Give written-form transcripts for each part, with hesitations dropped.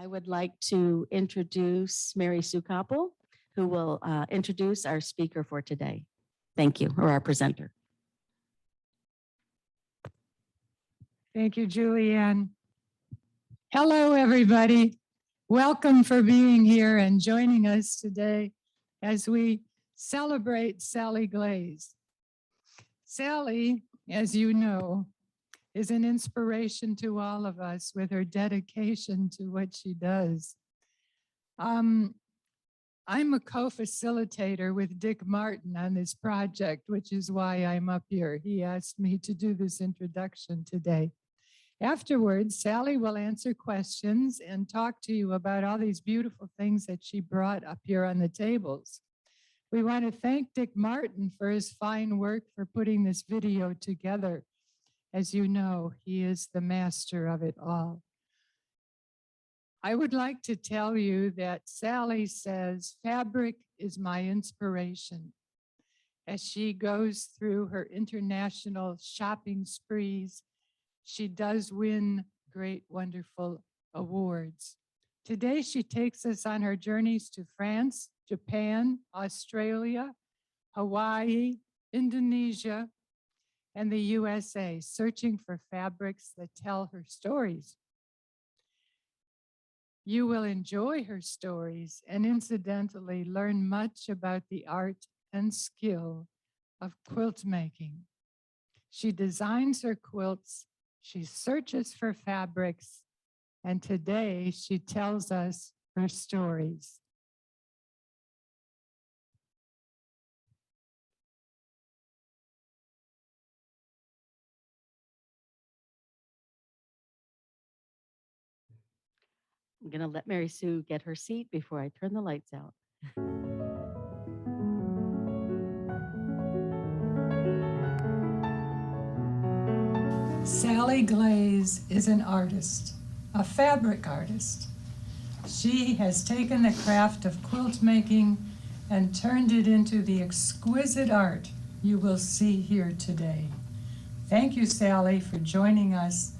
I would like to introduce Mary Sue Koeppel, who will introduce our speaker for today. Thank you, or our presenter. Thank you, Julianne. Hello, everybody. Welcome for being here and joining us today as we celebrate Sally Glaze. Sally, as you know, is an inspiration to all of us with her dedication to what she does. I'm a co-facilitator with Dick Martin on this project, which is why I'm up here. He asked me to do this introduction today. Afterwards, Sally will answer questions and talk to you about all these beautiful things that she brought up here on the tables. We want to thank Dick Martin for his fine work for putting this video together. As you know, he is the master of it all. I would like to tell you that Sally says, fabric is my inspiration. As she goes through her international shopping sprees, she does win great, wonderful awards. Today, she takes us on her journeys to France, Japan, Australia, Hawaii, Indonesia, and the USA, searching for fabrics that tell her stories. You will enjoy her stories and incidentally learn much about the art and skill of quilt making. She designs her quilts, she searches for fabrics, and today she tells us her stories. I'm going to let Mary Sue get her seat before I turn the lights out. Sally Glaze is an artist, a fabric artist. She has taken the craft of quilt making and turned it into the exquisite art you will see here today. Thank you, Sally, for joining us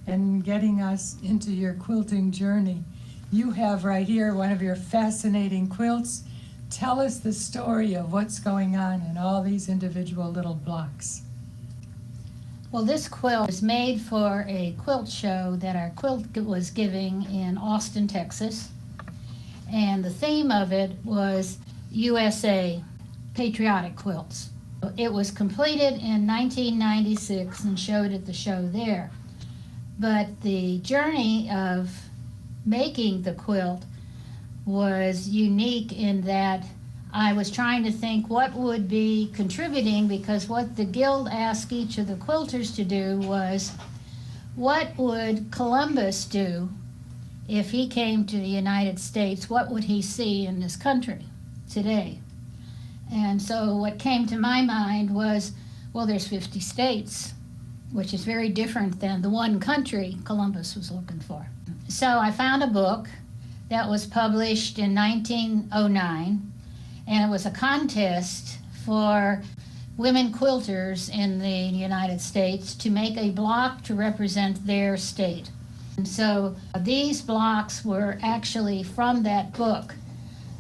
and getting us into your quilting journey. You have right here one of your fascinating quilts. Tell us the story of what's going on in all these individual little blocks. Well, this quilt was made for a quilt show that our quilt was giving in Austin, Texas. And the theme of it was USA patriotic quilts. It was completed in 1996 and showed at the show there. But the journey of making the quilt was unique in that I was trying to think what would be contributing, because what the guild asked each of the quilters to do was, what would Columbus do if he came to the United States? What would he see in this country today? And so what came to my mind was, well, there's 50 states, which is very different than the one country Columbus was looking for. So I found a book that was published in 1909, and it was a contest for women quilters in the United States to make a block to represent their state. And so these blocks were actually from that book,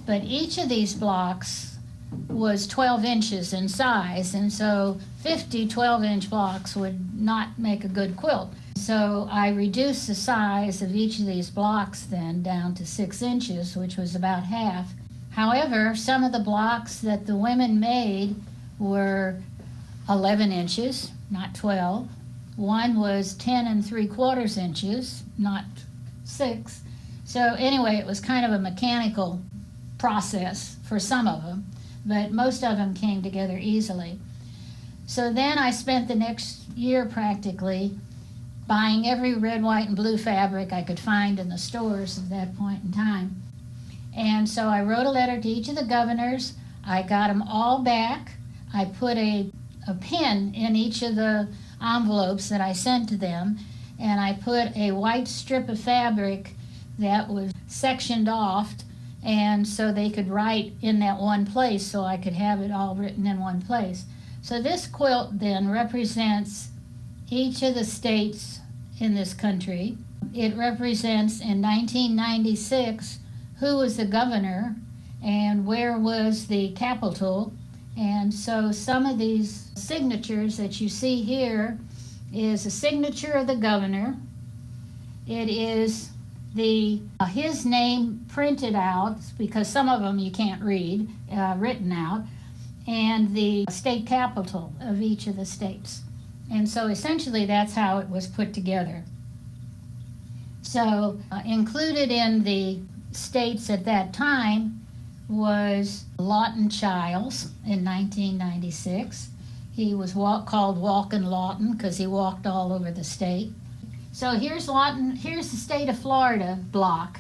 but each of these blocks was 12 inches in size, and so 50 12-inch blocks would not make a good quilt. So I reduced the size of each of these blocks then down to 6 inches, which was about half. However, some of the blocks that the women made were 11 inches, not 12. One was 10 3/4 inches, not 6. So anyway, it was kind of a mechanical process for some of them, but most of them came together easily. So then I spent the next year practically buying every red, white, and blue fabric I could find in the stores at that point in time. And so I wrote a letter to each of the governors. I got them all back. I put a pin in each of the envelopes that I sent to them, and I put a white strip of fabric that was sectioned off, and so they could write in that one place, so I could have it all written in one place. So this quilt then represents each of the states in this country, It represents in 1996 who was the governor and where was the capital. And so some of these signatures that you see here is a signature of the governor. It is his name printed out, because some of them you can't read, written out, and the state capital of each of the states. And so essentially that's how it was put together. So included in the states at that time was Lawton Childs in 1996. He was called Walkin' Lawton because he walked all over the state. So here's Lawton, here's the state of Florida block.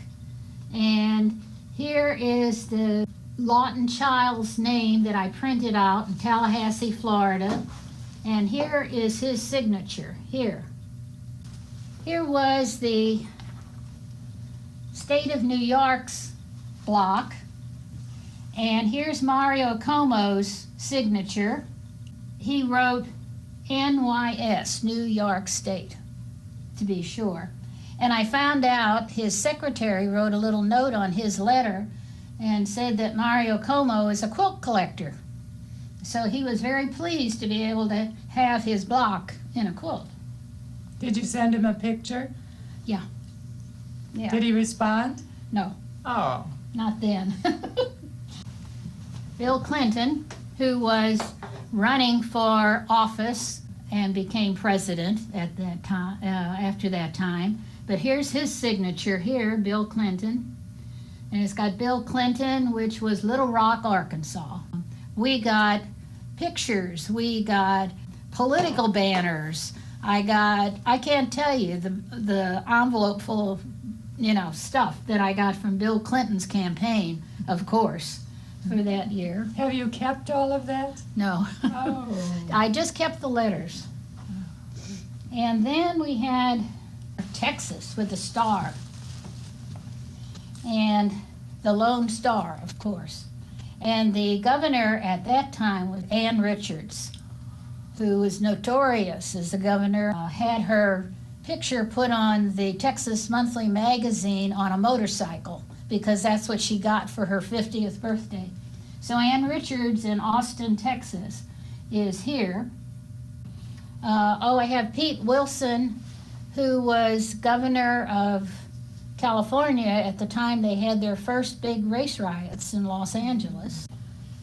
And here is the Lawton Childs name that I printed out in Tallahassee, Florida. And here is his signature, here. Here was the state of New York's block. And here's Mario Como's signature. He wrote NYS, New York State, to be sure. And I found out his secretary wrote a little note on his letter and said that Mario Como is a quilt collector. So he was very pleased to be able to have his block in a quilt. Did you send him a picture? Yeah. Did he respond? No, Oh. not then. Bill Clinton, who was running for office and became president at that time, after that time. But here's his signature here, Bill Clinton. And it's got Bill Clinton, which was Little Rock, Arkansas. We got pictures, we got political banners. I can't tell you the envelope full of, stuff that I got from Bill Clinton's campaign, of course, for that year. Have you kept all of that? No. Oh. I just kept the letters. And then we had Texas with the star. And the Lone Star, of course. And the governor at that time was Ann Richards, who was notorious as the governor, had her picture put on the Texas Monthly magazine on a motorcycle, because that's what she got for her 50th birthday. So Ann Richards in Austin, Texas is here. I have Pete Wilson, who was governor of California at the time they had their first big race riots in Los Angeles.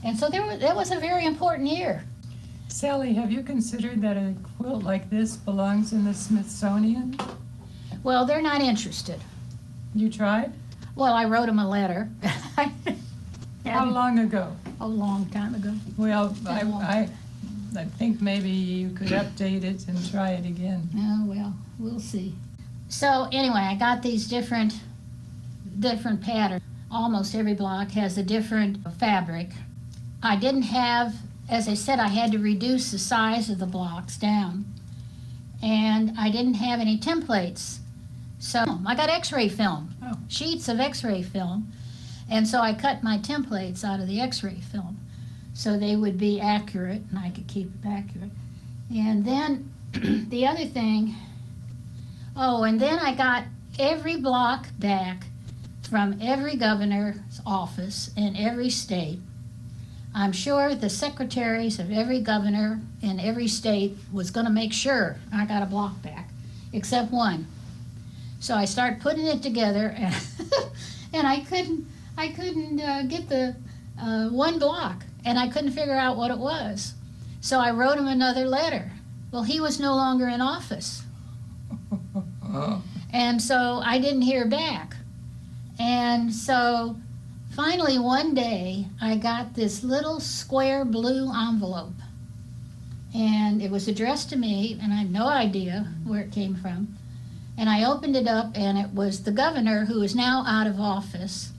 And so that was a very important year. Sally, have you considered that a quilt like this belongs in the Smithsonian? Well, they're not interested. You tried? Well, I wrote them a letter. How long ago? A long time ago. Well, I think maybe you could update it and try it again. Oh, well, we'll see. So anyway, I got these different patterns. Almost every block has a different fabric. I didn't have, as I said, I had to reduce the size of the blocks down. And I didn't have any templates. So I got x-ray film, sheets of x-ray film. And so I cut my templates out of the x-ray film so they would be accurate and I could keep it accurate. And then the other thing, and then I got every block back from every governor's office in every state. I'm sure the secretaries of every governor in every state was going to make sure I got a block back, except one. So I started putting it together, and I couldn't get the one block, and I couldn't figure out what it was. So I wrote him another letter. Well, he was no longer in office. And so I didn't hear back. And so finally one day I got this little square blue envelope. And it was addressed to me, and I had no idea where it came from. And I opened it up, and it was the governor, who is now out of office.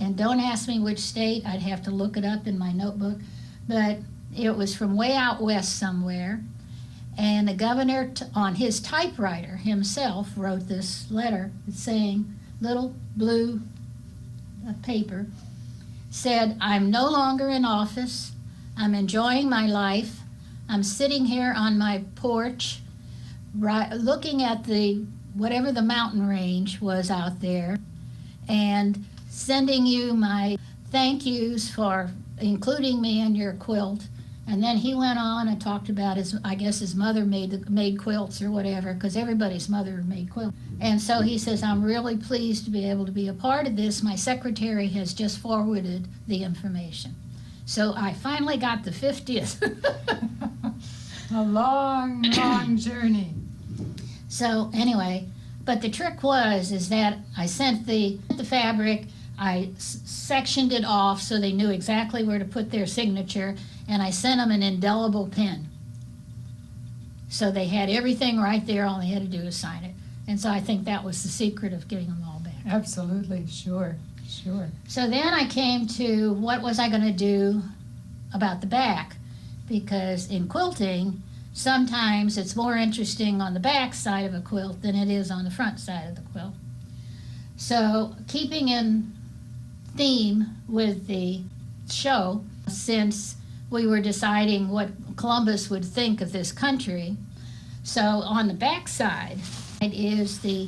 And don't ask me which state, I'd have to look it up in my notebook. But it was from way out west somewhere. And the governor, on his typewriter himself, wrote this letter saying, little blue paper, said, I'm no longer in office. I'm enjoying my life. I'm sitting here on my porch, looking at the whatever the mountain range was out there, and sending you my thank yous for including me in your quilt. And then he went on and talked about I guess his mother made quilts or whatever, because everybody's mother made quilts. And so he says, I'm really pleased to be able to be a part of this. My secretary has just forwarded the information. So I finally got the 50th. A long, long journey. So anyway, but the trick is that I sent the fabric, I sectioned it off so they knew exactly where to put their signature, and I sent them an indelible pen. So they had everything right there, all they had to do was sign it. And so I think that was the secret of getting them all back. Absolutely, sure. So then I came to what was I going to do about the back, because in quilting, sometimes it's more interesting on the back side of a quilt than it is on the front side of the quilt. So keeping in theme with the show, since we were deciding what Columbus would think of this country, so on the back side it is the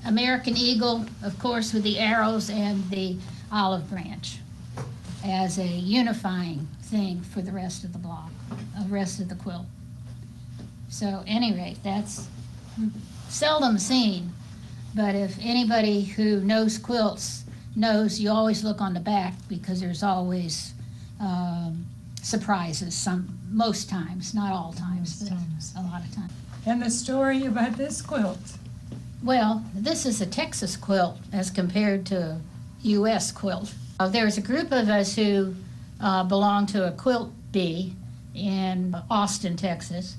American eagle, of course, with the arrows and the olive branch as a unifying thing for the rest of the block, the rest of the quilt. So at any rate, that's seldom seen, but if anybody who knows quilts knows, you always look on the back because there's always surprises, most times, not all times, but a lot of times. And the story about this quilt? Well, this is a Texas quilt as compared to a U.S. quilt. There's a group of us who belong to a quilt bee in Austin, Texas.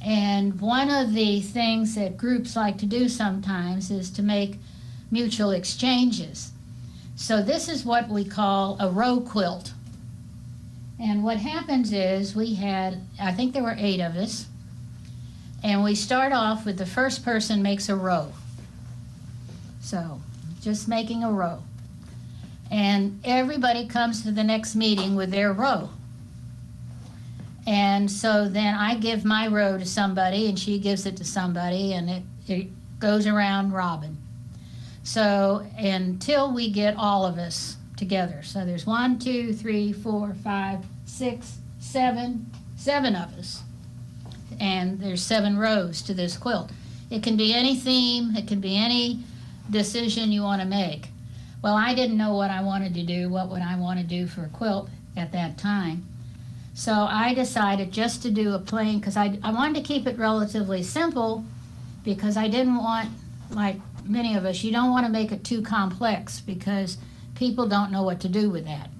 And one of the things that groups like to do sometimes is to make mutual exchanges. So this is what we call a row quilt. And what happens is I think there were 8 of us, and we start off with the first person makes a row. So just making a row. And everybody comes to the next meeting with their row. And so then I give my row to somebody and she gives it to somebody, and it goes around robin. So until we get all of us together. So there's 1, 2, 3, 4, 5, 6, 7 of us. And there's 7 rows to this quilt. It can be any theme, it can be any decision you want to make. Well, I didn't know what I wanted to do, what would I want to do for a quilt at that time. So I decided just to do a plain, because I wanted to keep it relatively simple, because I didn't want, like many of us, you don't want to make it too complex because people don't know what to do with that.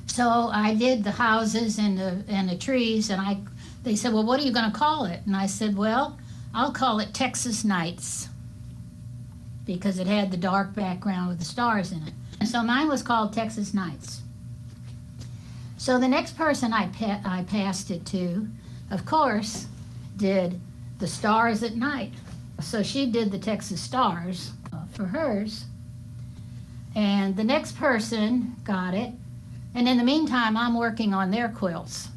So I did the houses and the trees, and they said, well, what are you going to call it? And I said, well, I'll call it Texas Nights, because it had the dark background with the stars in it. And so mine was called Texas Nights. So the next person I passed it to, of course, did the stars at night. So she did the Texas stars for hers. And the next person got it. And in the meantime, I'm working on their quilts.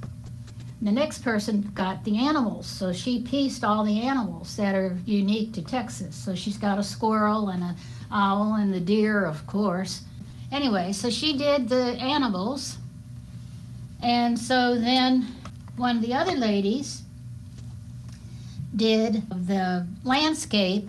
The next person got the animals. So she pieced all the animals that are unique to Texas. So she's got a squirrel and an owl and the deer, of course. Anyway, so she did the animals. And so then one of the other ladies did the landscape,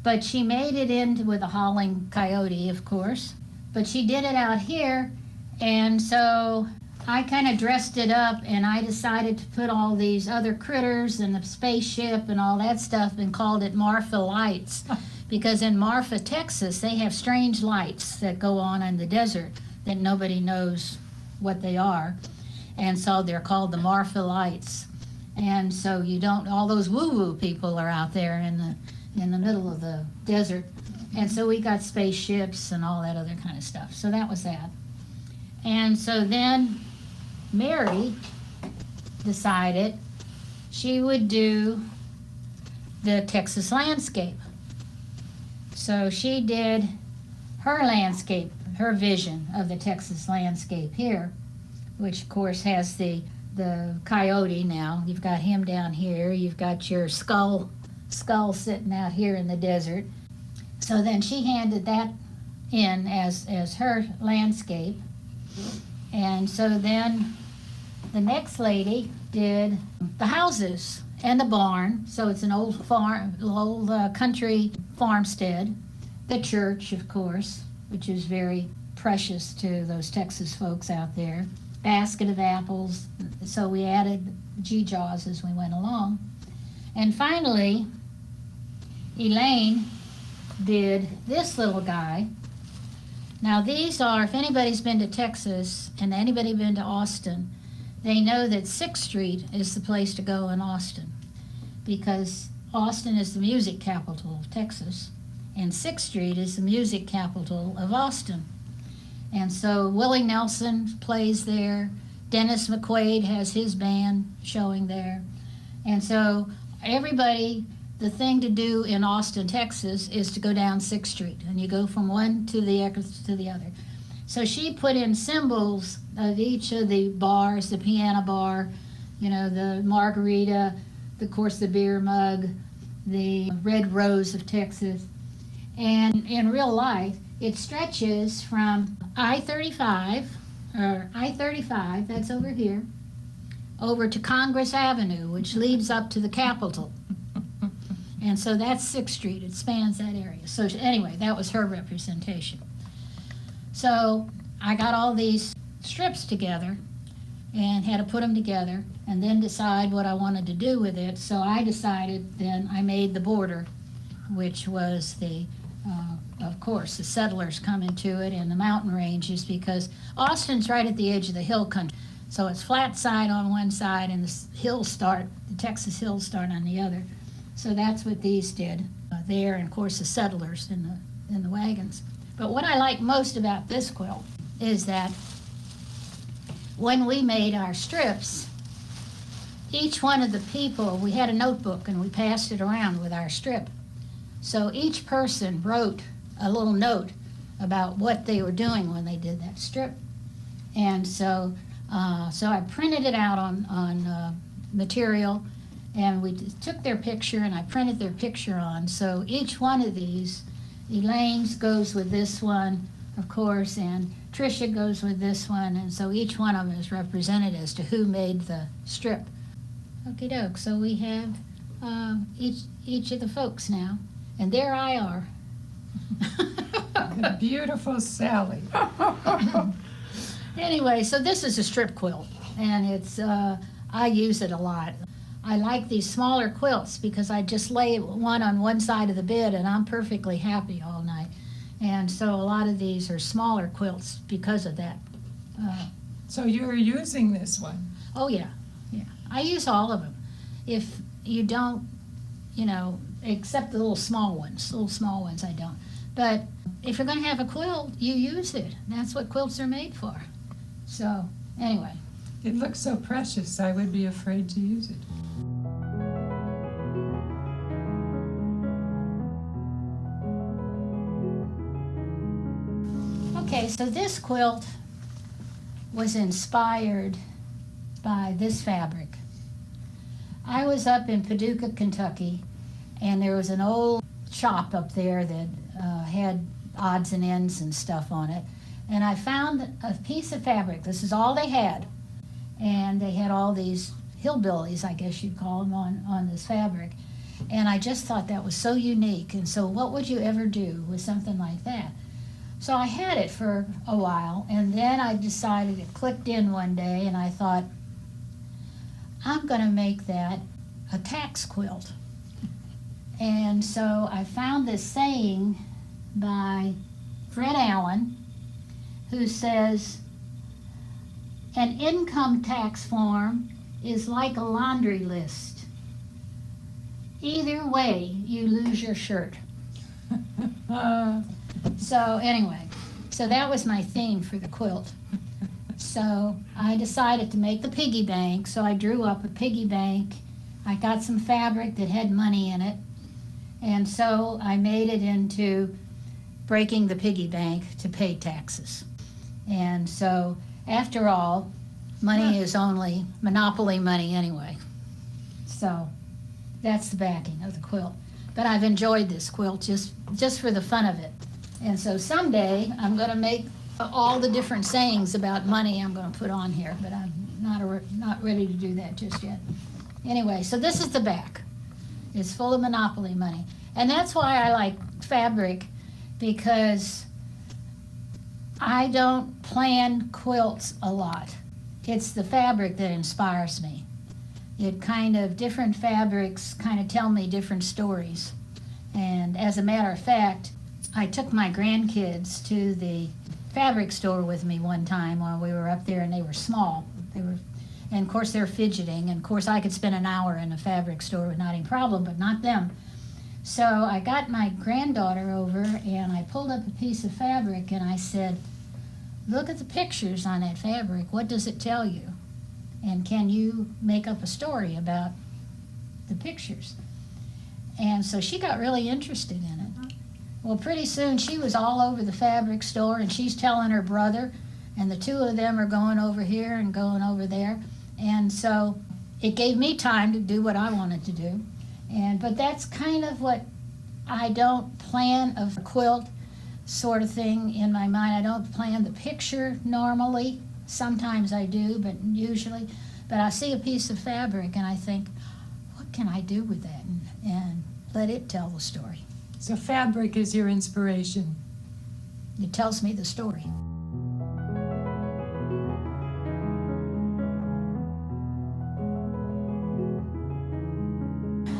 but she made it into with a howling coyote, of course. But she did it out here, and so I kind of dressed it up, and I decided to put all these other critters and the spaceship and all that stuff and called it Marfa Lights. Because in Marfa, Texas, they have strange lights that go on in the desert that nobody knows what they are. And so they're called the Marfa Lights. And so all those woo-woo people are out there in the middle of the desert. And so we got spaceships and all that other kind of stuff. So that was that. And so then Mary decided she would do the Texas landscape. So she did her landscape, her vision of the Texas landscape here, which of course has the coyote now. You've got him down here. You've got your skull skull sitting out here in the desert. So then she handed that in as her landscape. And so then the next lady did the houses and the barn. So it's an old farm, old country farmstead. The church, of course, which is very precious to those Texas folks out there. Basket of apples. So we added geegaws as we went along. And finally, Elaine did this little guy. Now these are, if anybody's been to Texas and anybody been to Austin, they know that 6th Street is the place to go in Austin, because Austin is the music capital of Texas, and 6th Street is the music capital of Austin. And so Willie Nelson plays there. Dennis McQuaid has his band showing there. And so everybody, the thing to do in Austin, Texas, is to go down 6th Street, and you go from one to the other. So she put in symbols of each of the bars, the piano bar, you know, the margarita, of course, the beer mug, the red rose of Texas. And in real life, it stretches from I-35, that's over here, over to Congress Avenue, which leads up to the Capitol. And so that's 6th Street. It spans that area. So anyway, that was her representation. So I got all these strips together and had to put them together and then decide what I wanted to do with it. So I decided, then I made the border, which was the, of course, the settlers come into it and the mountain ranges, because Austin's right at the edge of the hill country. So it's flat side on one side and the Texas hills start on the other. So that's what these did there, and of course the settlers in the wagons. But what I like most about this quilt is that when we made our strips, each one of the people, we had a notebook and we passed it around with our strip. So each person wrote a little note about what they were doing when they did that strip. And so I printed it out on material, and we took their picture and I printed their picture on. So each one of these, Elaine's goes with this one, of course, and Tricia goes with this one, and so each one of them is represented as to who made the strip. Okie doke, so we have each of the folks now, and there I are. The beautiful Sally. Anyway, so this is a strip quilt, and it's I use it a lot. I like these smaller quilts because I just lay one on one side of the bed and I'm perfectly happy all night. And so a lot of these are smaller quilts because of that. So you're using this one? Oh yeah. I use all of them. If you don't, except the little small ones I don't. But if you're going to have a quilt, you use it. That's what quilts are made for. So anyway. It looks so precious, I would be afraid to use it. Okay, so this quilt was inspired by this fabric. I was up in Paducah, Kentucky, and there was an old shop up there that had odds and ends and stuff on it. And I found a piece of fabric. This is all they had. And they had all these hillbillies, I guess you'd call them, on this fabric. And I just thought that was so unique. And so what would you ever do with something like that? So I had it for a while, and then I decided, it clicked in one day, and I thought, I'm going to make that a tax quilt. And so I found this saying by Fred Allen, who says, an income tax form is like a laundry list. Either way, you lose your shirt. So anyway, so that was my theme for the quilt. So I decided to make the piggy bank, so I drew up a piggy bank. I got some fabric that had money in it, and so I made it into breaking the piggy bank to pay taxes. And so after all, money is only monopoly money anyway. So that's the backing of the quilt. but I've enjoyed this quilt just for the fun of it. And so someday I'm going to make all the different sayings about money I'm going to put on here, but I'm not ready to do that just yet. Anyway, so this is the back. It's full of Monopoly money. And that's why I like fabric, because I don't plan quilts a lot. It's the fabric that inspires me. Different fabrics kind of tell me different stories. And as a matter of fact, I took my grandkids to the fabric store with me one time while we were up there, and they were small. And of course they're fidgeting, and of course I could spend an hour in a fabric store with not any problem, but not them. So I got my granddaughter over and I pulled up a piece of fabric and I said, look at the pictures on that fabric. What does it tell you? And can you make up a story about the pictures? And so she got really interested in it. Well, pretty soon she was all over the fabric store, and she's telling her brother, and the two of them are going over here and going over there. And so it gave me time to do what I wanted to do. But that's kind of what I don't plan of a quilt sort of thing in my mind. I don't plan the picture normally. Sometimes I do, but usually. But I see a piece of fabric and I think, what can I do with that? And let it tell the story. So fabric is your inspiration. It tells me the story.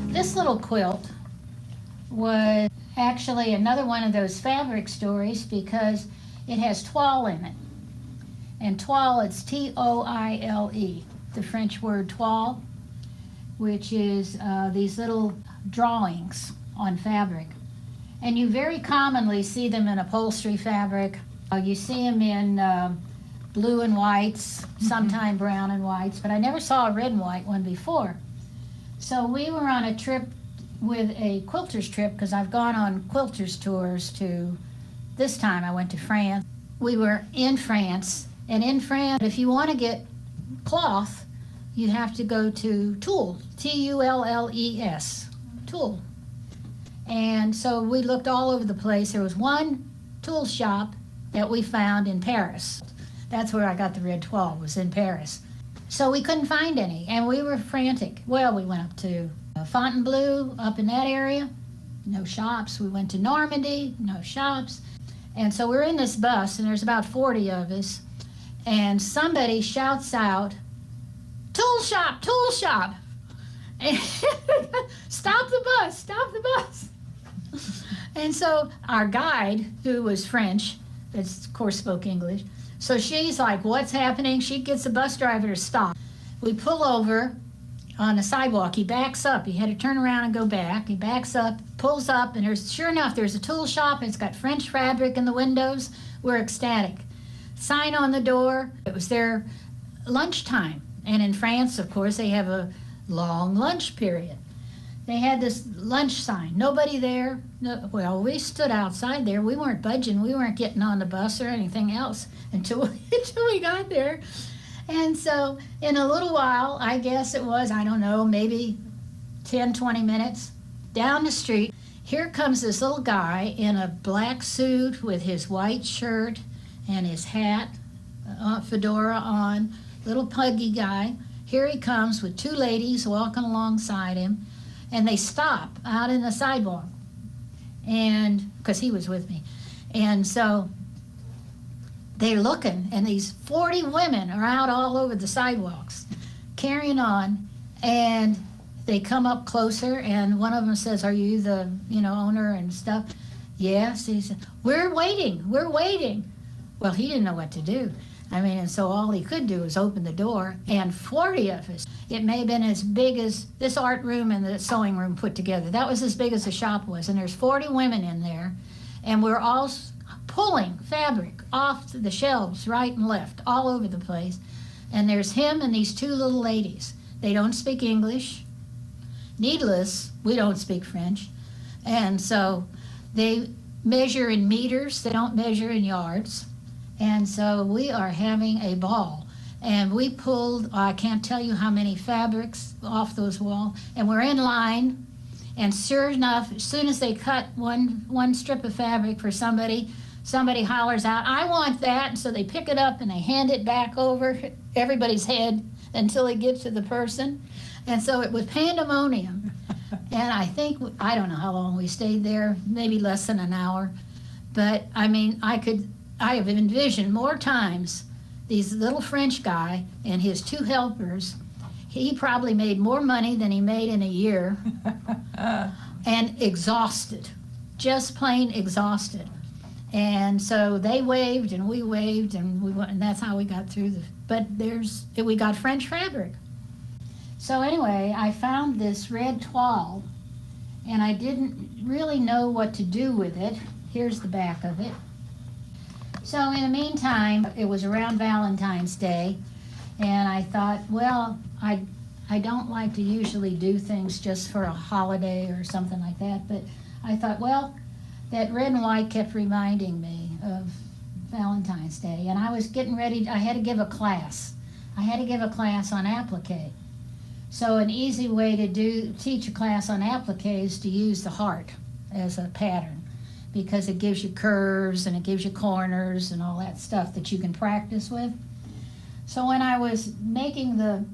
This little quilt was actually another one of those fabric stories because it has toile in it. And toile, it's T-O-I-L-E, the French word toile, which is these little drawings on fabric. And you very commonly see them in upholstery fabric. You see them in blue and whites, sometime brown and whites, but I never saw a red and white one before. So we were on a trip with a quilters trip, because I've gone on quilters tours this time I went to France. We were in France, and in France, if you want to get cloth, you have to go to Toul, T-U-L-L-E-S, Toul. And so we looked all over the place. There was one tool shop that we found in Paris. That's where I got the red toile, was in Paris. So we couldn't find any, and we were frantic. Well, we went up to Fontainebleau, up in that area, no shops. We went to Normandy, no shops. And so we're in this bus, and there's about 40 of us, and somebody shouts out, tool shop, tool shop. And stop the bus, stop the bus. And so our guide, who was French, of course spoke English, so she's like, what's happening? She gets the bus driver to stop. We pull over on the sidewalk. He backs up. He had to turn around and go back. He backs up, pulls up, and sure enough, there's a tool shop. It's got French fabric in the windows. We're ecstatic. Sign on the door. It was their lunchtime. And in France, of course, they have a long lunch period. They had this lunch sign. Nobody there. No, well, we stood outside there. We weren't budging. We weren't getting on the bus or anything else until we got there. And so in a little while, I guess it was, I don't know, maybe 10, 20 minutes, down the street, here comes this little guy in a black suit with his white shirt and his hat, fedora on, little puggy guy. Here he comes with two ladies walking alongside him, and they stop out in the sidewalk, and because he was with me. And so they're looking, and these 40 women are out all over the sidewalks carrying on, and they come up closer, and one of them says, are you the owner and stuff? Yes. He said, we're waiting. Well, he didn't know what to do. And so all he could do was open the door, and 40 of us. It may have been as big as this art room and the sewing room put together. That was as big as the shop was, and there's 40 women in there, and we're all pulling fabric off the shelves right and left, all over the place. And there's him and these two little ladies. They don't speak English. Needless, we don't speak French. And so they measure in meters, they don't measure in yards. And so we are having a ball. And we pulled, I can't tell you how many fabrics off those walls, and we're in line, And sure enough, as soon as they cut one strip of fabric for somebody, somebody hollers out, "I want that." And so they pick it up and they hand it back over everybody's head until it gets to the person. And so it was pandemonium. And I don't know how long we stayed there, maybe less than an hour. But I mean, I have envisioned more times these little French guy and his two helpers. He probably made more money than he made in a year, and exhausted, just plain exhausted. And so they waved and we waved and that's how we got through we got French fabric. So anyway, I found this red toile and I didn't really know what to do with it. Here's the back of it. So in the meantime, it was around Valentine's Day, and I thought, well, I don't like to usually do things just for a holiday or something like that, but I thought, well, that red and white kept reminding me of Valentine's Day, and I was getting ready, I had to give a class. I had to give a class on applique. So an easy way to teach a class on applique is to use the heart as a pattern, because it gives you curves and it gives you corners and all that stuff that you can practice with. So when I was making the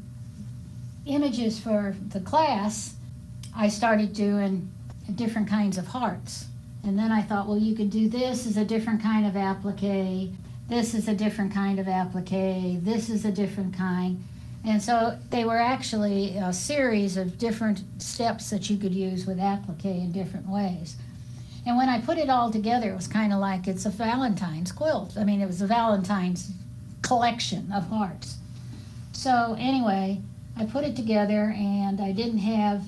images for the class, I started doing different kinds of hearts. And then I thought, well, you could do this as a different kind of applique, this is a different kind of applique, this is a different kind. And so they were actually a series of different steps that you could use with applique in different ways. And when I put it all together, it was kind of like it's a Valentine's quilt. I mean, it was a Valentine's collection of hearts. So anyway, I put it together and I didn't have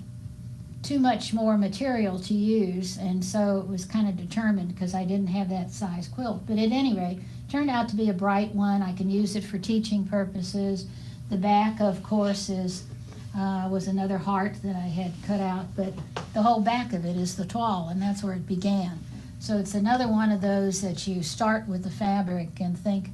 too much more material to use, and so it was kind of determined because I didn't have that size quilt. But at any rate, it turned out to be a bright one. I can use it for teaching purposes. The back, of course, was another heart that I had cut out, but the whole back of it is the toile, and that's where it began. So it's another one of those that you start with the fabric and think,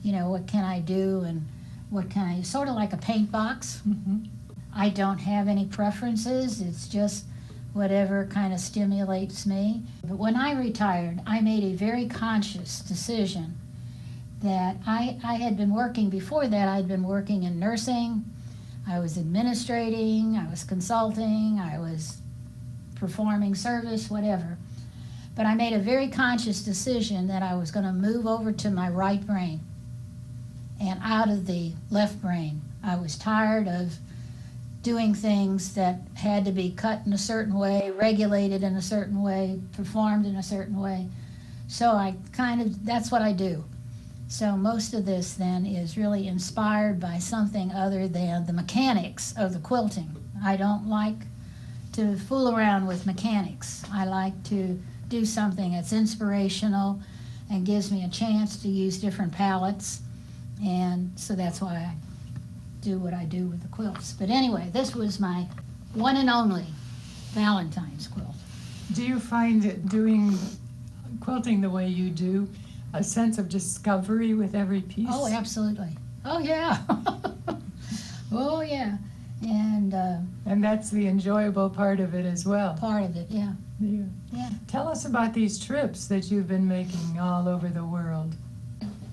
you know, what can I do and what can I, sort of like a paint box. Mhm. I don't have any preferences, it's just whatever kind of stimulates me. But when I retired, I made a very conscious decision that I had been working, before that I'd been working in nursing, I was administrating, I was consulting, I was performing service, whatever. But I made a very conscious decision that I was going to move over to my right brain and out of the left brain. I was tired of doing things that had to be cut in a certain way, regulated in a certain way, performed in a certain way. So that's what I do. So most of this then is really inspired by something other than the mechanics of the quilting. I don't like to fool around with mechanics. I like to do something that's inspirational and gives me a chance to use different palettes. And so that's why I do what I do with the quilts. But anyway, this was my one and only Valentine's quilt. Do you find that doing quilting the way you do a sense of discovery with every piece? Oh, absolutely. Oh, yeah. Oh, yeah. And that's the enjoyable part of it as well. Part of it, yeah. Yeah. Yeah. Tell us about these trips that you've been making all over the world.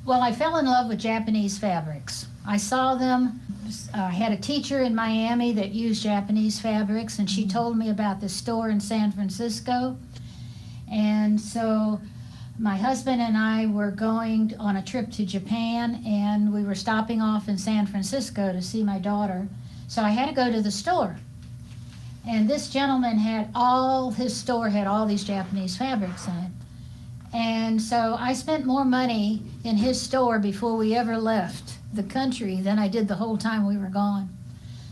Well, I fell in love with Japanese fabrics. I saw them. I had a teacher in Miami that used Japanese fabrics, and she told me about this store in San Francisco. And so my husband and I were going on a trip to Japan, and we were stopping off in San Francisco to see my daughter. So I had to go to the store. And this gentleman his store had all these Japanese fabrics in it. And so I spent more money in his store before we ever left the country than I did the whole time we were gone.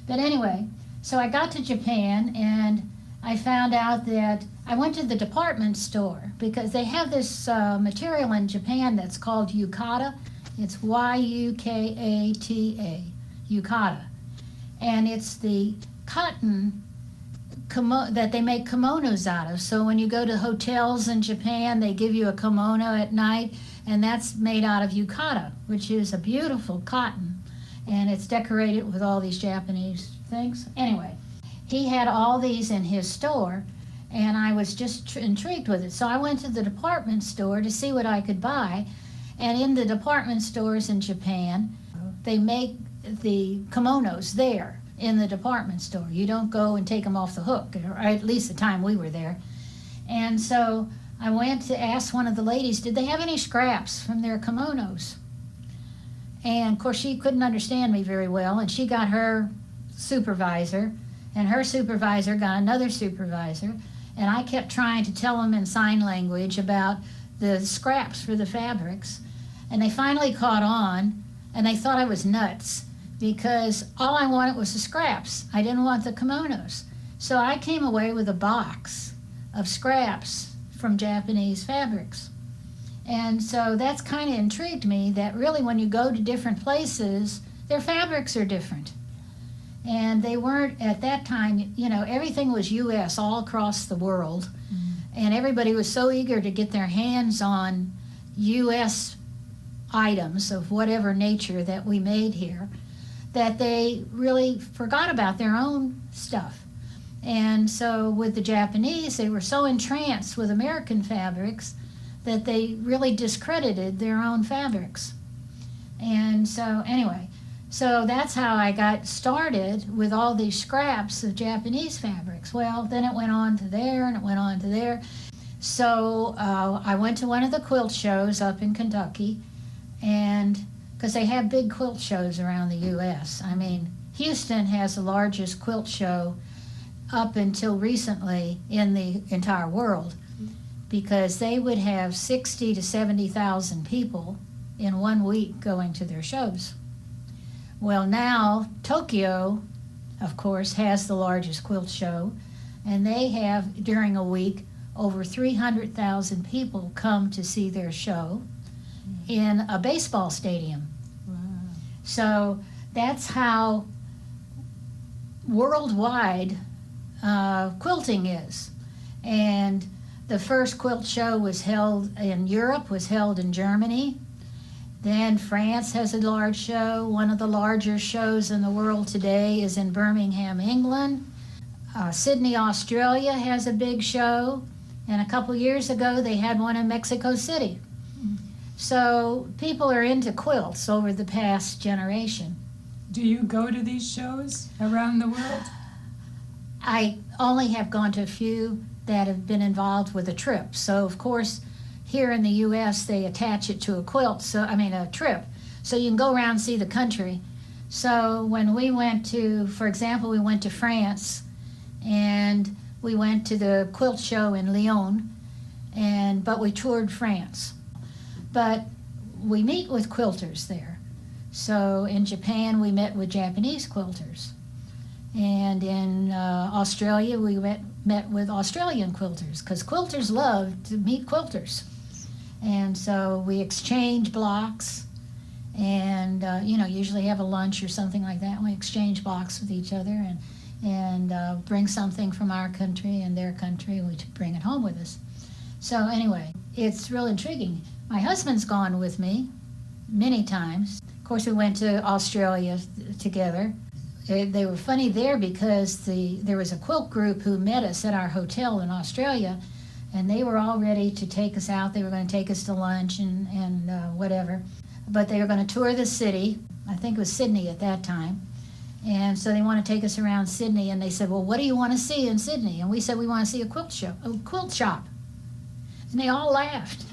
But anyway, so I got to Japan and I found out that I went to the department store because they have this material in Japan that's called yukata. It's Y-U-K-A-T-A, yukata. And it's the cotton that they make kimonos out of. So when you go to hotels in Japan, they give you a kimono at night, and that's made out of yukata, which is a beautiful cotton, and it's decorated with all these Japanese things. Anyway, he had all these in his store, and I was just intrigued with it. So I went to the department store to see what I could buy, and in the department stores in Japan, they make the kimonos there in the department store. You don't go and take them off the hook, or at least the time we were there. And so I went to ask one of the ladies, did they have any scraps from their kimonos? And of course she couldn't understand me very well, and she got her supervisor, and her supervisor got another supervisor, and I kept trying to tell them in sign language about the scraps for the fabrics, and they finally caught on, and they thought I was nuts because all I wanted was the scraps. I didn't want the kimonos. So I came away with a box of scraps from Japanese fabrics. And so that's kind of intrigued me that really when you go to different places, their fabrics are different. And they weren't, at that time, you know, everything was US all across the world. And everybody was so eager to get their hands on US items of whatever nature that we made here, that they really forgot about their own stuff. And so with the Japanese, they were so entranced with American fabrics that they really discredited their own fabrics. And so anyway, so that's how I got started with all these scraps of Japanese fabrics. Well, then it went on to there, and it went on to there. So I went to one of the quilt shows up in Kentucky, and because they have big quilt shows around the U.S. I mean, Houston has the largest quilt show up until recently in the entire world, because they would have 60 to 70,000 people in 1 week going to their shows. Well, now Tokyo, of course, has the largest quilt show, and they have, during a week, over 300,000 people come to see their show in a baseball stadium. Wow. So that's how worldwide quilting is. And the first quilt show was held in Europe, was held in Germany. Then France has a large show. One of the larger shows in the world today is in Birmingham, England. Sydney, Australia has a big show. And a couple years ago, they had one in Mexico City. So people are into quilts over the past generation. Do you go to these shows around the world? I only have gone to a few that have been involved with a trip. So of course, here in the U.S., they attach it to a quilt, a trip. So you can go around and see the country. So when we went to, for example, we went to France, and we went to the quilt show in Lyon, but we toured France. But we meet with quilters there. So in Japan, we met with Japanese quilters. And in Australia, we met with Australian quilters, because quilters love to meet quilters. And so we exchange blocks, and usually have a lunch or something like that. We exchange blocks with each other, and bring something from our country and their country, we bring it home with us. So anyway, it's real intriguing. My husband's gone with me many times. Of course, we went to Australia together. They were funny there because there was a quilt group who met us at our hotel in Australia, and they were all ready to take us out. They were going to take us to lunch and whatever. But they were going to tour the city. I think it was Sydney at that time. And so they want to take us around Sydney, and they said, well, what do you want to see in Sydney? And we said, we want to see a quilt shop. And they all laughed,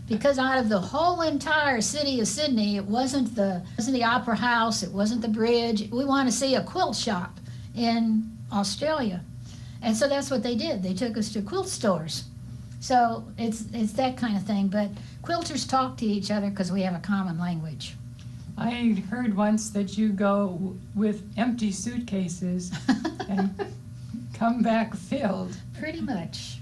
because out of the whole entire city of Sydney, it wasn't the Opera House, it wasn't the bridge. We want to see a quilt shop in Australia. And so that's what they did. They took us to quilt stores. So it's that kind of thing. But quilters talk to each other because we have a common language. I heard once that you go with empty suitcases and come back filled. Pretty much.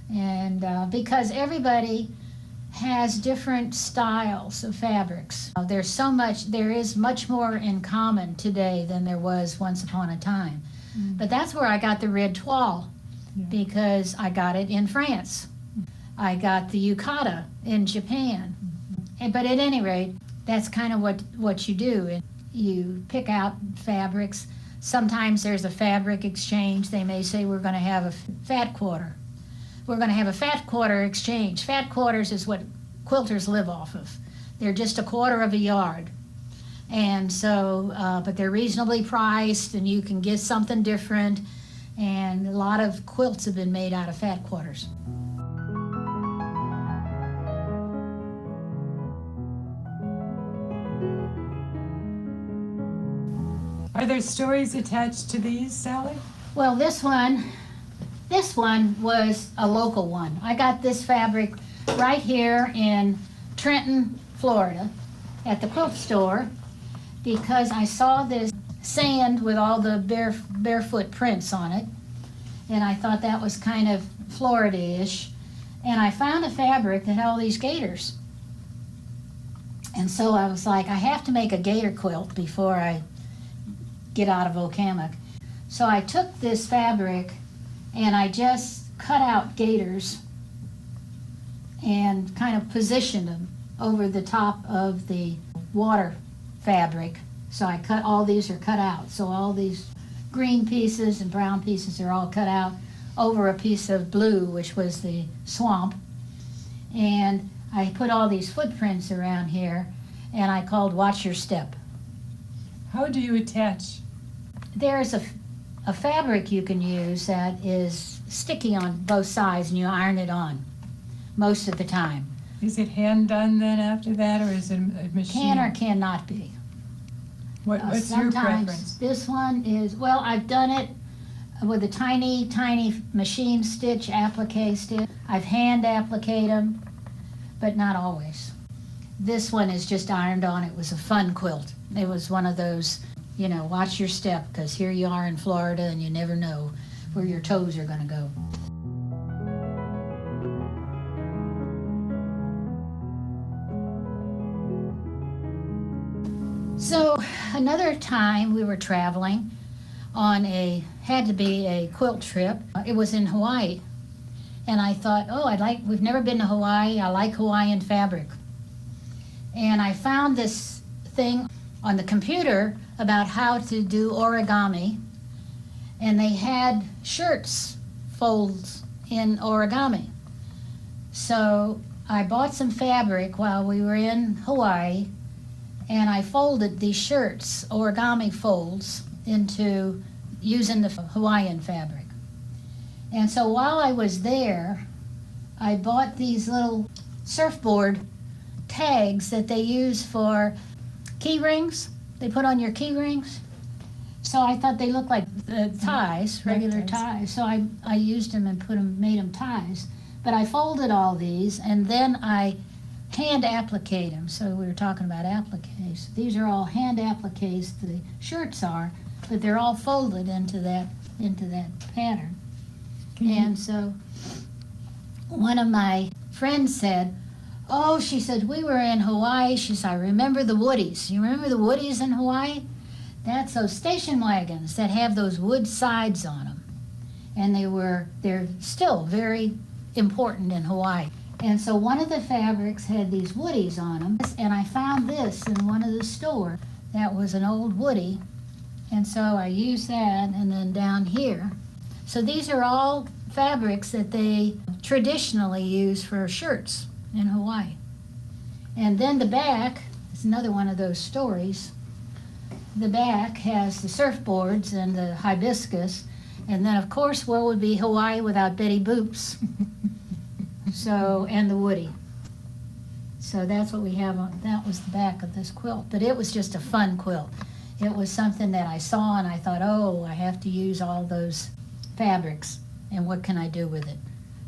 And because everybody has different styles of fabrics. There is much more in common today than there was once upon a time. But that's where I got the red toile, because I got it in France. I got the yukata in Japan. But at any rate, that's kind of what you do. You pick out fabrics. Sometimes there's a fabric exchange. They may say we're going to have a fat quarter. We're going to have a fat quarter exchange. Fat quarters is what quilters live off of. They're just a quarter of a yard. And so, but they're reasonably priced and you can get something different. And a lot of quilts have been made out of fat quarters. Are there stories attached to these, Sally? Well, this one was a local one. I got this fabric right here in Trenton, Florida, at the quilt store, because I saw this sand with all the barefoot prints on it, and I thought that was kind of Florida-ish. And I found a fabric that had all these gators. And so I was like, I have to make a gator quilt before I get out of Okemuk. So I took this fabric and I just cut out gators and kind of positioned them over the top of the water fabric. So I cut, all these are cut out. So all these green pieces and brown pieces are all cut out over a piece of blue, which was the swamp. And I put all these footprints around here and I called Watch Your Step. How do you attach? There's a fabric you can use that is sticky on both sides and you iron it on most of the time. Is it hand done then after that, or is it a machine? Can or cannot be. What's your Sometimes preference? this one is, well, I've done it with a tiny, tiny machine stitch, applique stitch. I've hand appliqued them, but not always. This one is just ironed on. It was a fun quilt. It was one of those, you know, watch your step, because here you are in Florida and you never know where your toes are going to go. So another time we were traveling on had to be a quilt trip. It was in Hawaii. And I thought, oh, we've never been to Hawaii. I like Hawaiian fabric. And I found this thing on the computer about how to do origami. And they had shirts folds in origami. So I bought some fabric while we were in Hawaii, and I folded these shirts, origami folds, into using the Hawaiian fabric. And so while I was there, I bought these little surfboard tags that they use for key rings. They put on your key rings. So I thought they looked like the ties, regular ties. So I used them and made them ties. But I folded all these and then I hand appliqued them. So we were talking about appliques. These are all hand appliques. The shirts are, but they're all folded into that pattern. And so one of my friends said, oh, she said, we were in Hawaii. She said, I remember the woodies. You remember the woodies in Hawaii? That's those station wagons that have those wood sides on them. And they're still very important in Hawaii. And so one of the fabrics had these woodies on them. And I found this in one of the stores that was an old woody. And so I used that, and then down here. So these are all fabrics that they traditionally use for shirts in Hawaii. And then the back is another one of those stories. The back has the surfboards and the hibiscus. And then, of course, what would be Hawaii without Betty Boops? So, and the woody. So that's what we have on, that was the back of this quilt. But it was just a fun quilt. It was something that I saw and I thought, oh, I have to use all those fabrics. And what can I do with it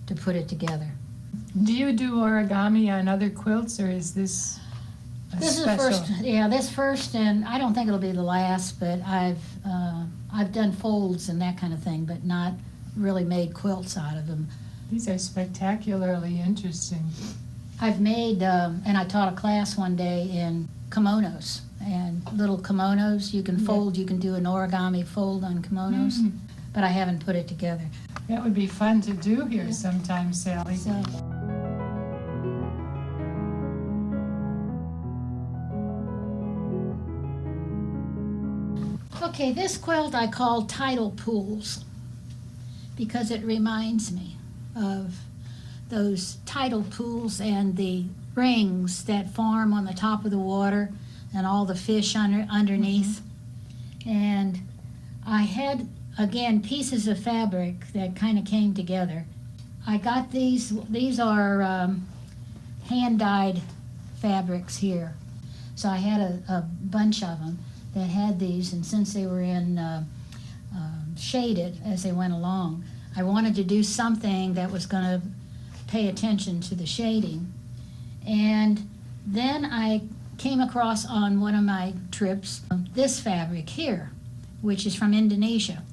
to put it together? Do you do origami on other quilts, or is this This special? is first, yeah, this first, and I don't think it'll be the last, but I've done folds and that kind of thing, but not really made quilts out of them. These are spectacularly interesting. I've made, and I taught a class one day in kimonos, and little kimonos you can fold, you can do an origami fold on kimonos, but I haven't put it together. That would be fun to do here sometime, Sally. So, Okay, this quilt I call Tidal Pools because it reminds me of those tidal pools and the rings that form on the top of the water and all the fish underneath. And I had, again, pieces of fabric that kind of came together. I got these are hand-dyed fabrics here. So I had a bunch of them that had these, and since they were in shaded as they went along, I wanted to do something that was going to pay attention to the shading. And then I came across on one of my trips this fabric here, which is from Indonesia.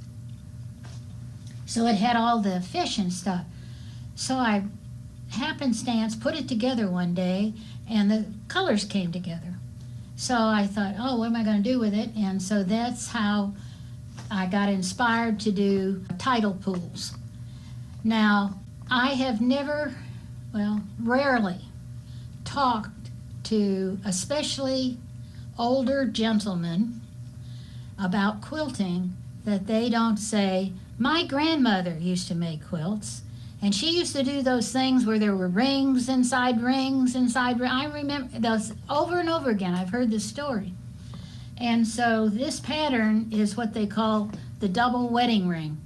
So it had all the fish and stuff. So I happenstance put it together one day, and the colors came together. So I thought, oh, what am I going to do with it? And so that's how I got inspired to do tidal pools. Now, I have never, well, rarely talked to especially older gentlemen about quilting that they don't say, my grandmother used to make quilts, and she used to do those things where there were rings inside rings inside rings. I remember those over and over again. I've heard this story. And so this pattern is what they call the double wedding ring,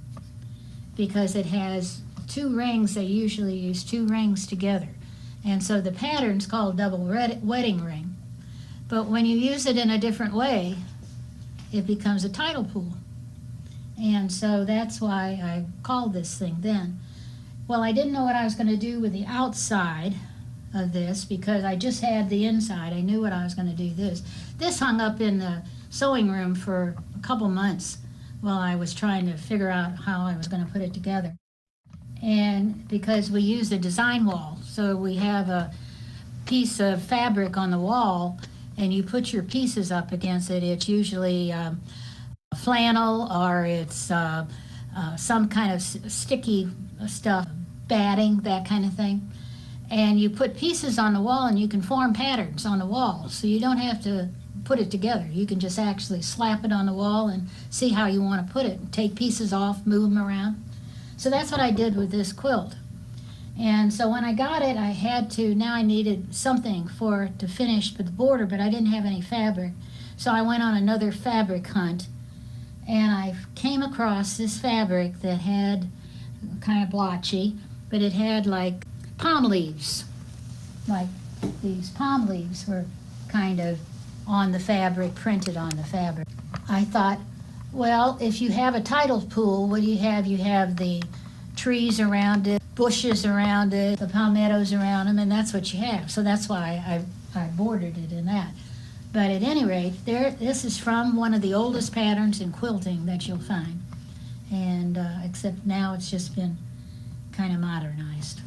because it has two rings. They usually use two rings together. And so the pattern's called double wedding ring. But when you use it in a different way, it becomes a tidal pool. And so that's why I called this thing then. Well, I didn't know what I was going to do with the outside of this because I just had the inside. I knew what I was going to do this. This hung up in the sewing room for a couple months while I was trying to figure out how I was going to put it together. And because we use a design wall, so we have a piece of fabric on the wall and you put your pieces up against it. It's usually flannel or it's some kind of sticky stuff, batting, that kind of thing. And you put pieces on the wall and you can form patterns on the wall. So you don't have to put it together. You can just actually slap it on the wall and see how you want to put it. Take pieces off, move them around. So that's what I did with this quilt. And so when I got it, I had to, now I needed something for it to finish with the border, but I didn't have any fabric. So I went on another fabric hunt, and I came across this fabric that had kind of blotchy, but it had like palm leaves. Like these palm leaves were kind of on the fabric, printed on the fabric. I thought, well, if you have a tidal pool, what do you have? You have the trees around it, bushes around it, the palmettos around them, and that's what you have. So that's why I bordered it in that. But at any rate, this is from one of the oldest patterns in quilting that you'll find. And except now it's just been kind of modernized.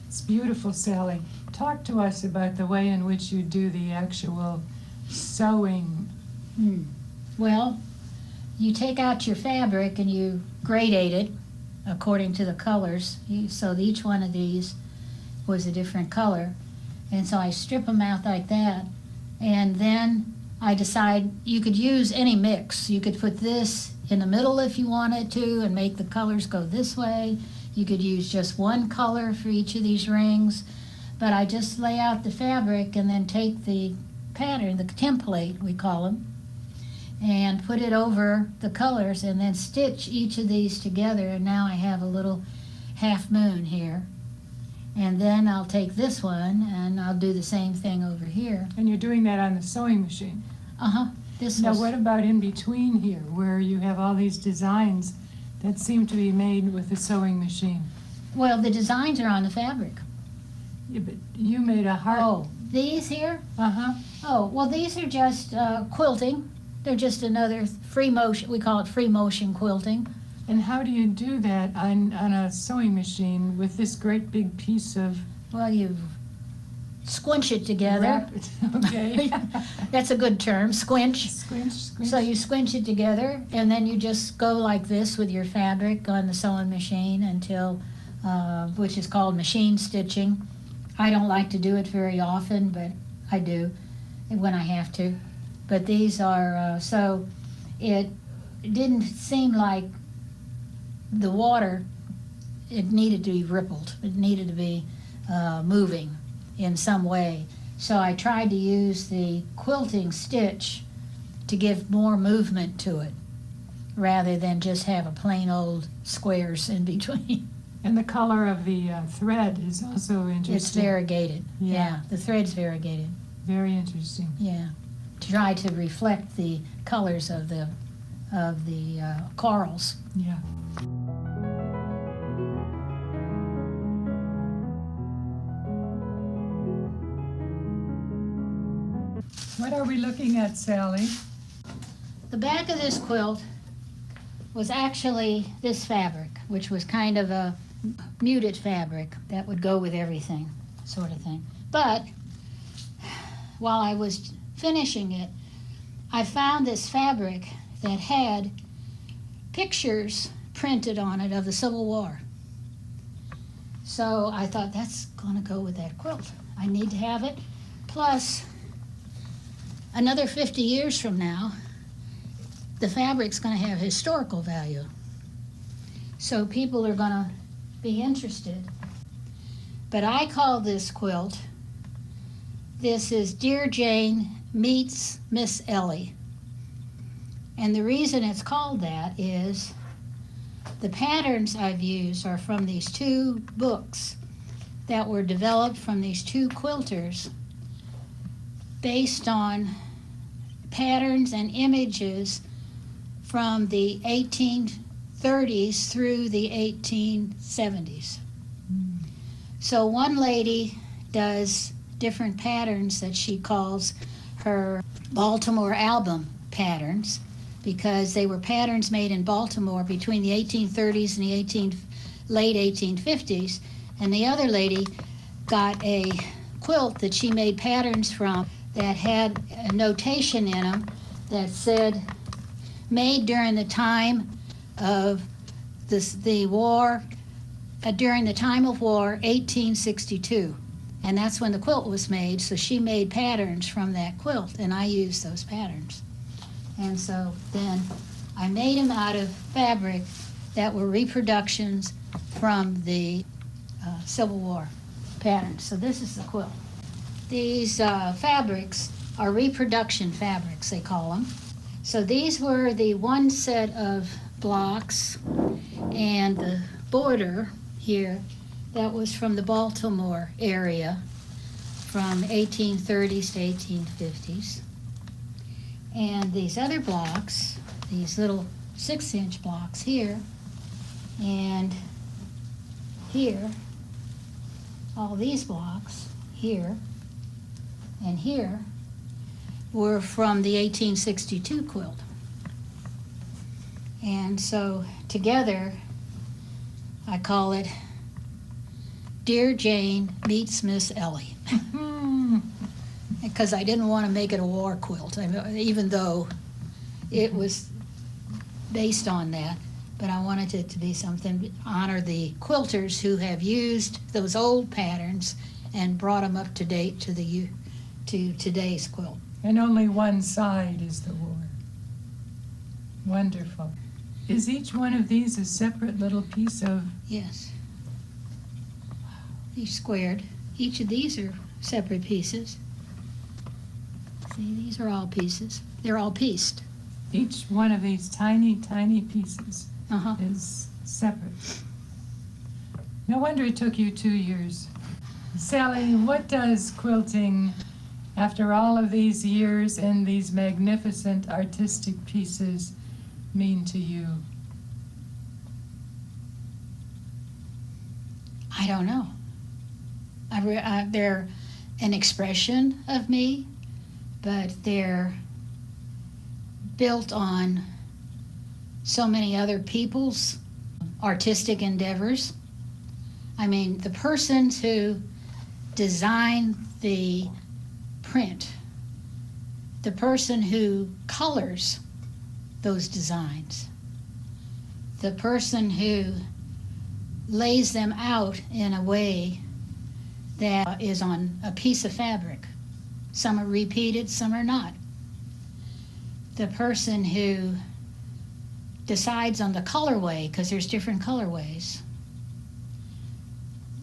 It's beautiful, Sally. Talk to us about the way in which you do the actual sewing. Well, you take out your fabric and you gradate it according to the colors. So each one of these was a different color. And so I strip them out like that. And then I decide you could use any mix. You could put this in the middle if you wanted to and make the colors go this way. You could use just one color for each of these rings. But I just lay out the fabric and then take the pattern, the template we call them, and put it over the colors and then stitch each of these together. And now I have a little half moon here. And then I'll take this one and I'll do the same thing over here. And you're doing that on the sewing machine. Now, what about in between here, where you have all these designs that seem to be made with the sewing machine? Well, the designs are on the fabric. Yeah, but you made a heart. Oh, these here? Uh-huh. Oh, well, these are just quilting. They're just another free motion. We call it free motion quilting. And how do you do that on a sewing machine with this great big piece of... Well, you squinch it together. Okay. That's a good term, squinch. Squinch. So you squinch it together, and then you just go like this with your fabric on the sewing machine until, which is called machine stitching. I don't like to do it very often, but I do when I have to. But these are, so it it didn't seem like the water, it needed to be rippled. It needed to be moving in some way. So I tried to use the quilting stitch to give more movement to it, rather than just have a plain old squares in between. And the color of the thread is also interesting. It's variegated. Yeah, the thread's variegated. Very interesting. Yeah, to try to reflect the colors of the corals. Yeah. What are we looking at, Sally? The back of this quilt was actually this fabric, which was kind of a muted fabric that would go with everything, sort of thing. But while I was finishing it, I found this fabric that had pictures printed on it of the Civil War. So I thought, that's going to go with that quilt. I need to have it. Plus, another 50 years from now, the fabric's going to have historical value. So people are going to be interested. But I call this quilt, this is Dear Jane Meets Miss Ellie. And the reason it's called that is the patterns I've used are from these two books that were developed from these two quilters based on patterns and images from the 1830s through the 1870s. So one lady does different patterns that she calls her Baltimore album patterns, because they were patterns made in Baltimore between the 1830s and the late 1850s. And the other lady got a quilt that she made patterns from that had a notation in them that said, made during the time of the war, during the time of war, 1862. And that's when the quilt was made, so she made patterns from that quilt, and I used those patterns. And so then I made them out of fabric that were reproductions from the Civil War patterns. So this is the quilt. These fabrics are reproduction fabrics, they call them. So these were the one set of blocks, and the border here, that was from the Baltimore area from 1830s to 1850s. And these other blocks, these little 6-inch blocks here and here, all these blocks here and here were from the 1862 quilt. And so together I call it Dear Jane Meets Miss Ellie. Because I didn't want to make it a war quilt, even though it was based on that. But I wanted it to be something, honor the quilters who have used those old patterns and brought them up to date to today's quilt. And only one side is the war. Wonderful. Is each one of these a separate little piece of? Yes. Each squared. Each of these are separate pieces. See, these are all pieces. They're all pieced. Each one of these tiny, tiny pieces Uh-huh. is separate. No wonder it took you 2 years. Sally, what does quilting, after all of these years and these magnificent artistic pieces, mean to you? I don't know. They're an expression of me, but they're built on so many other people's artistic endeavors. I mean, the persons who design the print, the person who colors those designs, the person who lays them out in a way that is on a piece of fabric. Some are repeated, some are not. The person who decides on the colorway, because there's different colorways.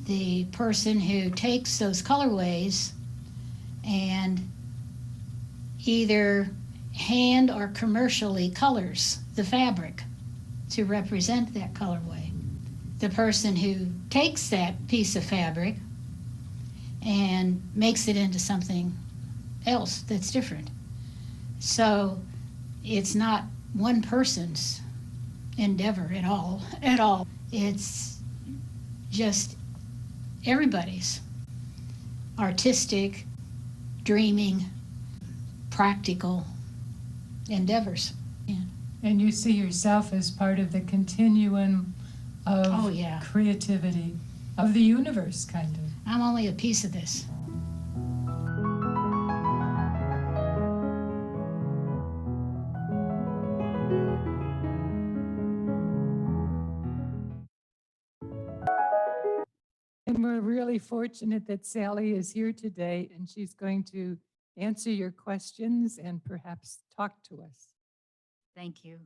The person who takes those colorways and either hand or commercially colors the fabric to represent that colorway. The person who takes that piece of fabric and makes it into something else that's different. So it's not one person's endeavor at all, at all. It's just everybody's artistic, dreaming, practical endeavors. Yeah. And you see yourself as part of the continuum of Oh, yeah. creativity of the universe, kind of. I'm only a piece of this. And we're really fortunate that Sally is here today and she's going to answer your questions and perhaps talk to us. Thank you.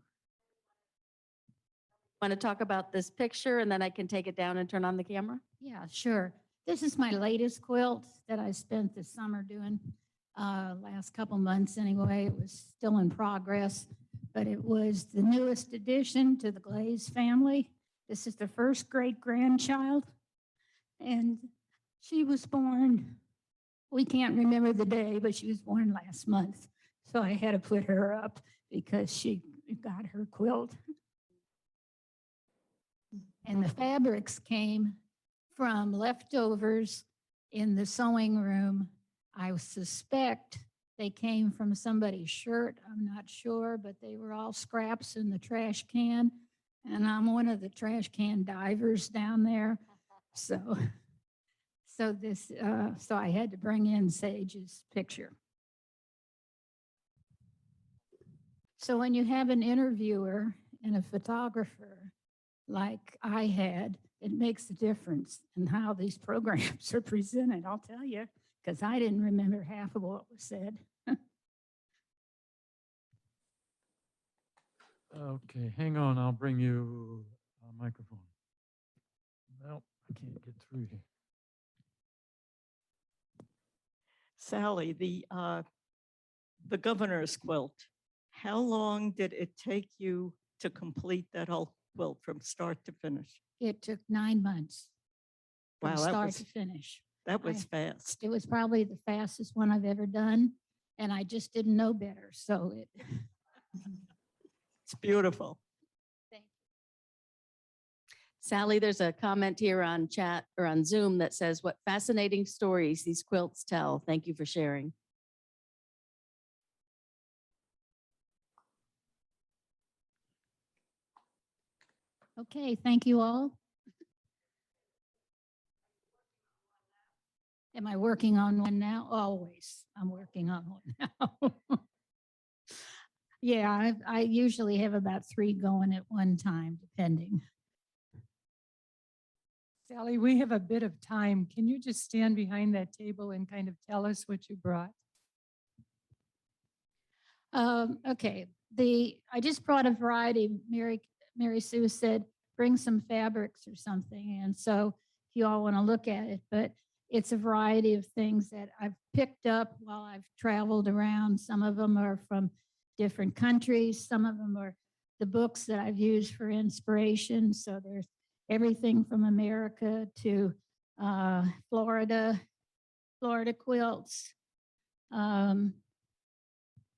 Want to talk about this picture and then I can take it down and turn on the camera? Yeah, sure. This is my latest quilt that I spent the summer doing, last couple months anyway. It was still in progress, but it was the newest addition to the Glaze family. This is the first great-grandchild, and she was born, we can't remember the day, but she was born last month. So I had to put her up because she got her quilt. And the fabrics came from leftovers in the sewing room. I suspect they came from somebody's shirt. I'm not sure, but they were all scraps in the trash can. And I'm one of the trash can divers down there. So I had to bring in Sage's picture. So when you have an interviewer and a photographer like I had, it makes a difference in how these programs are presented, I'll tell you, because I didn't remember half of what was said. Okay, hang on, I'll bring you a microphone. Well, I can't get through here. Sally, the governor's quilt, how long did it take you to complete that whole quilt from start to finish? It took 9 months from Wow, start to finish. that was fast. It was probably the fastest one I've ever done, and I just didn't know better. So It's beautiful. thank you. Sally, there's a comment here on chat or on Zoom that says, what fascinating stories these quilts tell. Thank you for sharing. Okay, thank you all. Am I working on one now? Always. I'm working on one now. Yeah, I usually have about 3 going at one time, depending. Sally, we have a bit of time. Can you just stand behind that table and kind of tell us what you brought? Okay, I just brought a variety. Mary Sue said, bring some fabrics or something. And so if you all want to look at it, but it's a variety of things that I've picked up while I've traveled around. Some of them are from different countries. Some of them are the books that I've used for inspiration. So there's everything from America to Florida quilts.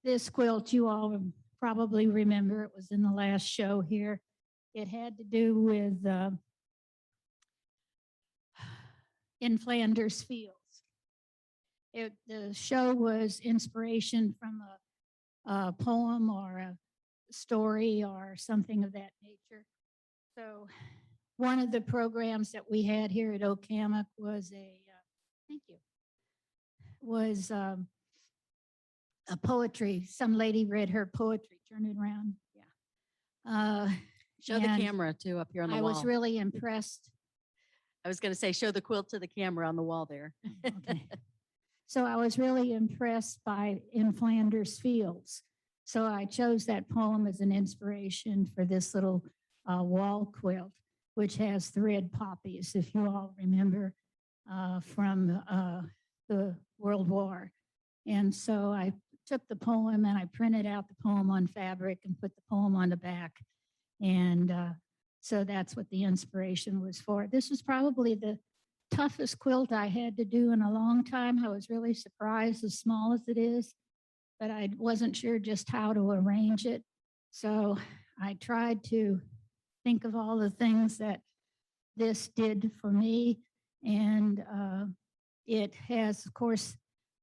This quilt you all probably remember. It was in the last show here. It had to do with in Flanders Fields. The show was inspiration from a poem or a story or something of that nature. So one of the programs that we had here at Oakhammock was thank you, was a poetry. Some lady read her poetry. Turn it around. Yeah. Show the And camera too up here on the I wall. was really impressed. I was going to say, show the quilt to the camera on the wall there. Okay. So I was really impressed by In Flanders Fields. So I chose that poem as an inspiration for this little wall quilt, which has thread poppies, if you all remember from the World War. And so I took the poem and I printed out the poem on fabric and put the poem on the back. And so that's what the inspiration was for. This was probably the toughest quilt I had to do in a long time. I was really surprised, as small as it is, but I wasn't sure just how to arrange it. So I tried to think of all the things that this did for me. And it has, of course,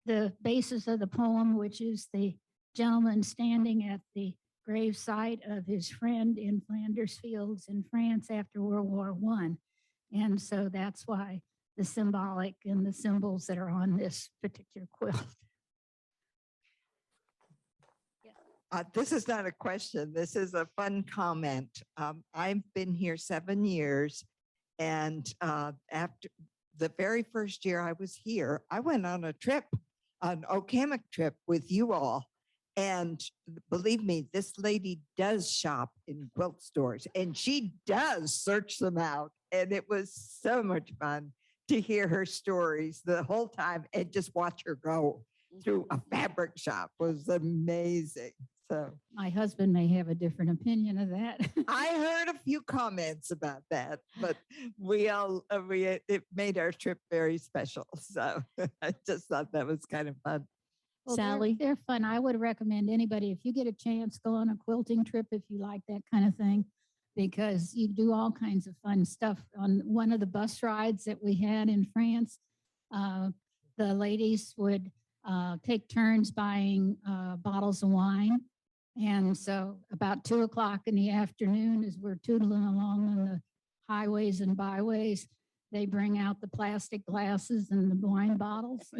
the basis of the poem, which is the gentleman standing at the gravesite of his friend in Flanders Fields in France after World War I. And so that's why the symbolic and the symbols that are on this particular quilt. This is not a question. This is a fun comment. I've been here 7 years, and after the very first year I was here, I went on a trip, an Okemuk trip with you all. And believe me, this lady does shop in quilt stores, and she does search them out. And it was so much fun to hear her stories the whole time and just watch her go through a fabric shop. Was amazing. So My husband may have a different opinion of that. I heard a few comments about that, but it made our trip very special. So I just thought that was kind of fun. Well, Sally? they're fun. I would recommend anybody, if you get a chance, go on a quilting trip if you like that kind of thing, because you do all kinds of fun stuff. On one of the bus rides that we had in France, the ladies would take turns buying bottles of wine. And so about 2 o'clock in the afternoon, as we're tootling along on the highways and byways, they bring out the plastic glasses and the wine bottles.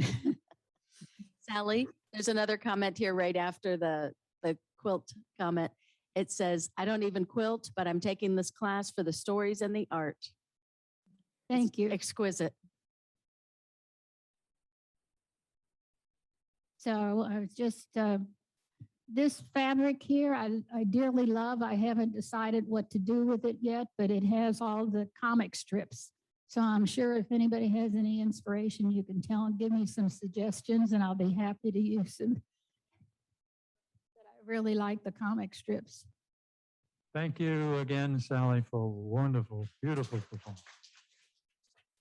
Sally, there's another comment here right after the quilt comment. It says, I don't even quilt, but I'm taking this class for the stories and the art. Thank you. Exquisite. So I was just, this fabric here, I dearly love. I haven't decided what to do with it yet, but it has all the comic strips. So I'm sure if anybody has any inspiration, you can tell and give me some suggestions and I'll be happy to use them. But I really like the comic strips. Thank you again, Sally, for wonderful, beautiful performance.